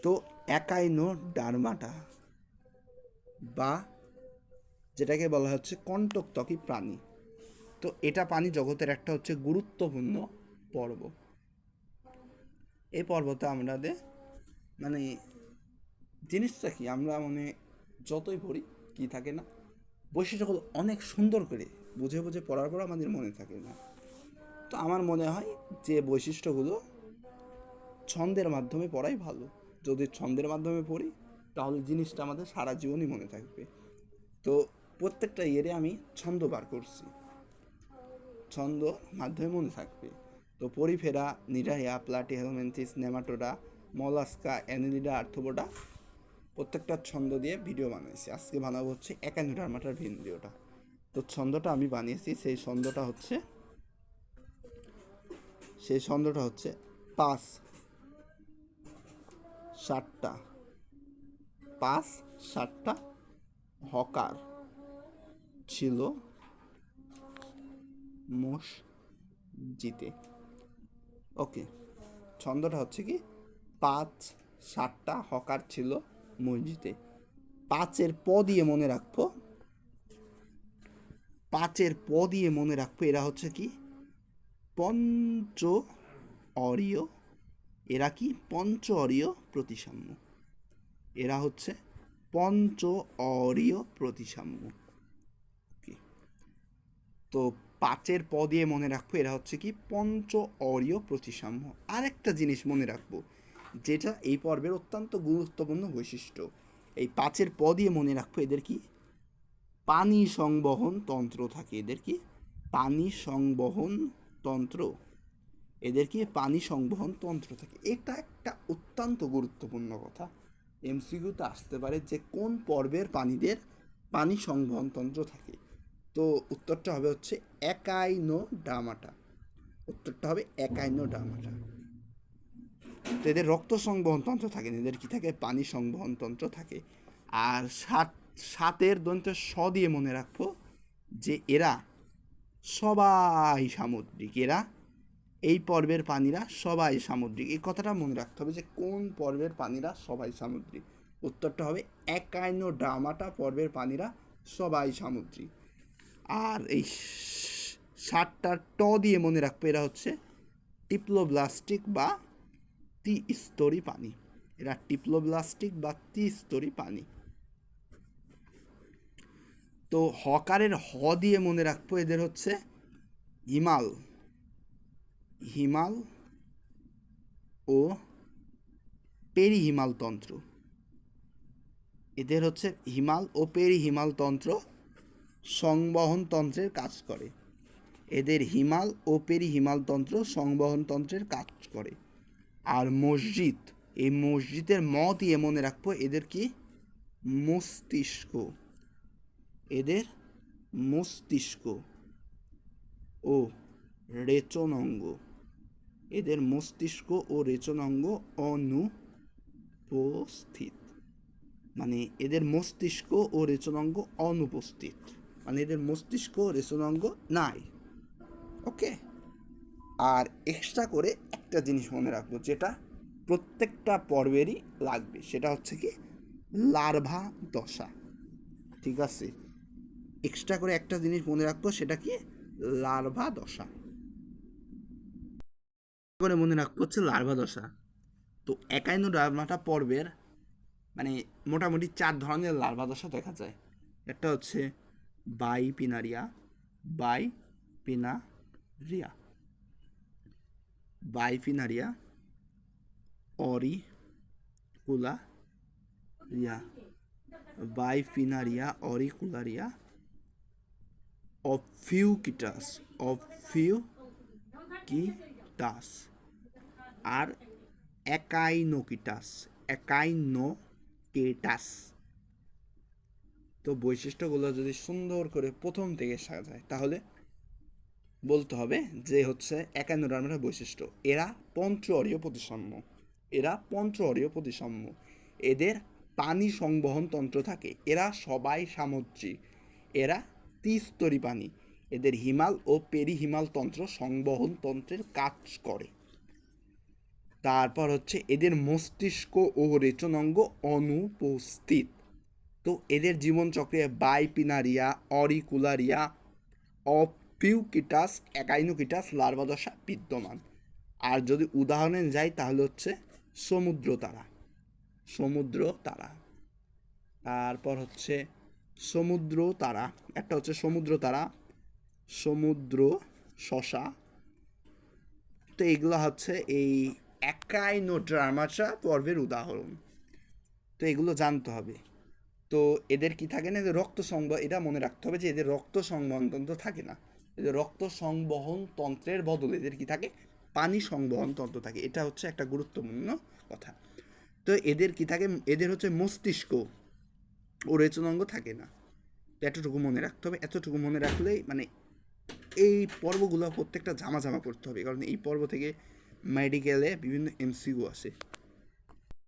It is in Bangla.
তো একাইনোডার্মাটা বা যেটাকে বলা হচ্ছে কণ্টকত্বকী প্রাণী, তো এটা প্রাণী জগতের একটা হচ্ছে গুরুত্বপূর্ণ পর্ব। এই পর্বতে আমাদের মানে জিনিসটা কি, আমরা মানে যতই পড়ি কি থাকে না, বৈশিষ্ট্যগুলো অনেক সুন্দর করে বুঝে বুঝে পড়ার পর আমাদের মনে থাকে না। তো আমার মনে হয় যে বৈশিষ্ট্যগুলো ছন্দের মাধ্যমে পড়াই ভালো। যদি ছন্দের মাধ্যমে পড়ি তাহলে জিনিসটা আমাদের সারা জীবনই মনে থাকবে। তো প্রত্যেকটা ইয়েরে আমি ছন্দ বার করছি, ছন্দ মাধ্যমে মনে থাকবে। তো Porifera, Cnidaria, Platyhelminthes, nematoda, mollusca, Annelida, arthropoda, প্রত্যেকটা ছন্দ দিয়ে ভিডিও বানিয়েছি। আজকে বানাবো হচ্ছে একাইনোডার্মাটার ভিডিওটা। তো ছন্দটা আমি বানিয়েছি, সেই ছন্দটা হচ্ছে 5 7টা 5 7টা হকার ছিল মসজিদে। ওকে, ছন্দটা হচ্ছে কি, 5 7টা হকার ছিল মসজিদে। পাঁচের প দিয়ে মনে রাখবো, এরা হচ্ছে কি পঞ্চ অরীয়, এরা কি পঞ্চ অরীয় প্রতিসাম্য, এরা হচ্ছে পঞ্চ অরীয় প্রতিসাম্য। কি, তো পাঁচের প দিয়ে মনে রাখবো এরা হচ্ছে কি পঞ্চ অরীয় প্রতিসাম্য। আরেকটা জিনিস মনে রাখবো যেটা এই পর্বের অত্যন্ত গুরুত্বপূর্ণ বৈশিষ্ট্য, এই পাঁচের প দিয়ে মনে রাখবো এদের কি পানি সংবহন তন্ত্র থাকে, এদের কি পানি সংবহন তন্ত্র, এদের কি পানি সংবহন তন্ত্র থাকে। এটা একটা অত্যন্ত গুরুত্বপূর্ণ কথা, এমসিকিউতে আসতে পারে যে কোন পর্বের প্রাণীদের পানি সংবহন তন্ত্র থাকে। তো উত্তরটা হবে হচ্ছে একাইনোডার্মাটা, উত্তরটা হবে একাইনোডার্মাটা। তো এদের রক্ত সংবহন তন্ত্র থাকে না, এদের কি থাকে পানি সংবহন তন্ত্র থাকে। আর সাতের দন্তের স দিয়ে মনে রাখবো যে এরা সবাই সামুদ্রিক, এরা এই পর্বের প্রাণীরা সবাই সামুদ্রিক। এই কথাটা মনে রাখতে হবে যে কোন পর্বের প্রাণীরা সবাই সামুদ্রিক। উত্তরটা হবে একাইনোডার্মাটা পর্বের প্রাণীরা সবাই সামুদ্রিক। আর এই 7টা ট দিয়ে মনে রাখবো এরা হচ্ছে টিপ্লোব্লাস্টিক বা ত্রিস্তরী প্রাণী, এরা টিপ্লোব্লাস্টিক বা ত্রিস্তরী প্রাণী। তো হকারের হ দিয়ে মনে রাখবো এদের হচ্ছে হিমাল, হিমাল ও পেরিহিমাল তন্ত্র, এদের হচ্ছে হিমাল ও পেরিহিমাল তন্ত্র সংবহন তন্ত্রের কাজ করে, এদের হিমাল ও পেরিহিমাল তন্ত্র সংবহন তন্ত্রের কাজ করে। আর মসজিদ, এই মসজিদের ম দিয়ে মনে রাখবো এদের কি মস্তিষ্ক, এদের মস্তিষ্ক ও রেচনাঙ্গ, এদের মস্তিষ্ক ও রেচনাঙ্গ অনুপস্থিত, মানে এদের মস্তিষ্ক ও রেচনাঙ্গ অনুপস্থিত, মানে এদের মস্তিষ্ক ও রেচনাঙ্গ নাই। ওকে, আর এক্সট্রা করে একটা জিনিস মনে রাখবো যেটা প্রত্যেকটা পর্বেরই লাগবে, সেটা হচ্ছে কি লার্ভা দশা। ঠিক আছে, এক্সট্রা করে একটা জিনিস মনে রাখবো, সেটা কি লার্ভা দশা, করে মনে রাখবো হচ্ছে লার্ভা দশা। তো একাইনোডার্মাটা পর্বের মানে মোটামুটি 4 ধরনের লার্ভা দশা দেখা যায়। একটা হচ্ছে বাইপিনারিয়া, বাইপিনারিয়া, বাইপিনারিয়া, অরিকুলারিয়া, বাইপিনারিয়া, অরিকুলারিয়া, অফিউকিটাস, অফিউকিটাস, আর একাইনোকিটাস, একাইনোকেটাস। তো বৈশিষ্ট্যগুলো যদি সুন্দর করে প্রথম থেকে সাজায় তাহলে বলতে হবে যে হচ্ছে একাইনোডার্মাটার বৈশিষ্ট্য, এরা পঞ্চ অরীয় প্রতিসাম্য, এরা পঞ্চ অরীয় প্রতিসাম্য, এদের পানি সংবহন তন্ত্র থাকে, এরা সবাই সামুদ্রিক, এরা ত্রিস্তরী প্রাণী, এদের হিমাল ও পেরিহিমাল তন্ত্র সংবহন তন্ত্রের কাজ করে। তারপর হচ্ছে এদের মস্তিষ্ক ও রেচনাঙ্গ অনুপস্থিত। তো এদের জীবনচক্রে বাইপিনারিয়া, অরিকুলারিয়া, অপিউকিটাস, একাইনোকিটাস লার্ভা দশা বিদ্যমান। আর যদি উদাহরণে যাই তাহলে হচ্ছে সমুদ্র তারা। সমুদ্র তারা, তারপর হচ্ছে সমুদ্র তারা, একটা হচ্ছে সমুদ্র তারা, সমুদ্র শশা। তো এগুলো হচ্ছে এই একাইনোডার্মাটা পর্বের উদাহরণ। তো এগুলো জানতে হবে। তো এদের কি থাকে না, এদের রক্ত সংবহন, এটা মনে রাখতে হবে যে এদের রক্ত সংবহন তন্ত্র থাকে না, এদের রক্ত সংবহন তন্ত্রের বদলে এদের কি থাকে, পানি সংবহন তন্ত্র থাকে। এটা হচ্ছে একটা গুরুত্বপূর্ণ কথা। তো এদের কি থাকে, এদের হচ্ছে মস্তিষ্ক ও রেচনাঙ্গ থাকে না। তো এতটুকু মনে রাখতে হবে। এতটুকু মনে রাখলেই মানে এই পর্বগুলো প্রত্যেকটা জামা জামা করতে হবে, কারণ এই পর্ব থেকে মেডিকেলে বিভিন্ন এমসিকিউ আসে।